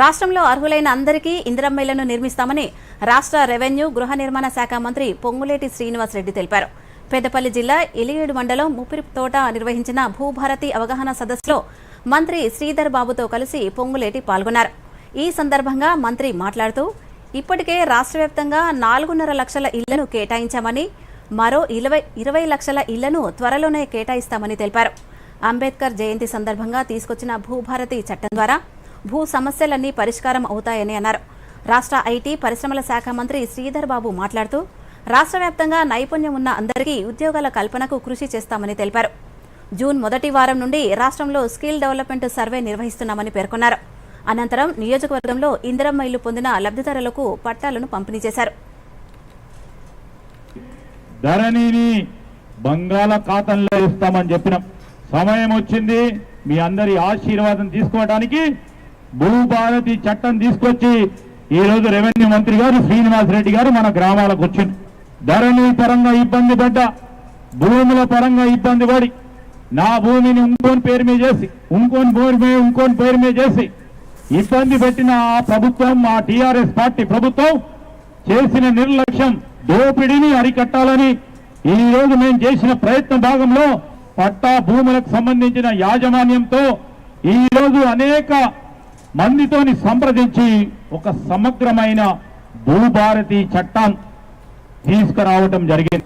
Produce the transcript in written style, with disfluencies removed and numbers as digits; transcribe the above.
రాష్ట్రంలో అర్హులైన అందరికీ ఇందిరమ్మ ఇళ్లను నిర్మిస్తామని రాష్ట్ర రెవెన్యూ గృహ నిర్మాణ శాఖ మంత్రి పొంగులేటి శ్రీనివాసరెడ్డి తెలిపారు. పెద్దపల్లి జిల్లా ఇలియేడు మండలం ముప్పిరితోట నిర్వహించిన భూభారతి అవగాహన సదస్సులో మంత్రి శ్రీధర్ బాబుతో కలిసి పొంగులేటి పాల్గొన్నారు. ఈ సందర్భంగా మంత్రి మాట్లాడుతూ ఇప్పటికే రాష్ట్ర వ్యాప్తంగా 4.5 లక్షల ఇళ్లను కేటాయించామని, మరో 20 లక్షల ఇళ్లను త్వరలోనే కేటాయిస్తామని తెలిపారు. అంబేద్కర్ జయంతి సందర్భంగా తీసుకొచ్చిన భూభారతి చట్టం ద్వారా భూ సమస్యలన్నీ పరిష్కారం అవుతాయని అన్నారు. రాష్ట్ర ఐటీ పరిశ్రమల శాఖ మంత్రి శ్రీధర్ బాబు మాట్లాడుతూ రాష్ట్ర వ్యాప్తంగా నైపుణ్యం ఉన్న అందరికీ ఉద్యోగాల కల్పనకు కృషి చేస్తామని తెలిపారు. జూన్ మొదటి వారం నుండి రాష్ట్రంలో స్కిల్ డెవలప్మెంట్ సర్వే నిర్వహిస్తున్నామని పేర్కొన్నారు. అనంతరం నియోజకవర్గంలో ఇందిరమ్మ ఇల్లు పొందిన లబ్ధిదారులకు పట్టాలను పంపిణీ చేశారు. ధరణిని బంగాళాఖాతంలో ఇస్తామని చెప్పిన సమయం వచ్చింది. మీ అందరి ఆశీర్వాదం తీసుకోవడానికి భూభారతి చట్టం తీసుకొచ్చి ఈ రోజు రెవెన్యూ మంత్రి గారు శ్రీనివాసరెడ్డి గారు మన గ్రామాలకు వచ్చింది. ధరణి పరంగా ఇబ్బంది పడ్డ, భూముల పరంగా ఇబ్బంది పడి, నా భూమిని ఇంకోని పేరు మీద చేసి ఇంకోని పేరు మీద చేసి ఇబ్బంది పెట్టిన ఆ ప్రభుత్వం, ఆ టీఆర్ఎస్ పార్టీ ప్రభుత్వం చేసిన నిర్లక్ష్యం, దోపిడీని అరికట్టాలని ఈ రోజు మేము చేసిన ప్రయత్న భాగంలో పట్టా భూములకు సంబంధించిన యాజమాన్యంతో ఈ రోజు అనేక మందితోని సంప్రదించి ఒక సమగ్రమైన భూభారతి చట్టం తీసుకురావటం జరిగింది.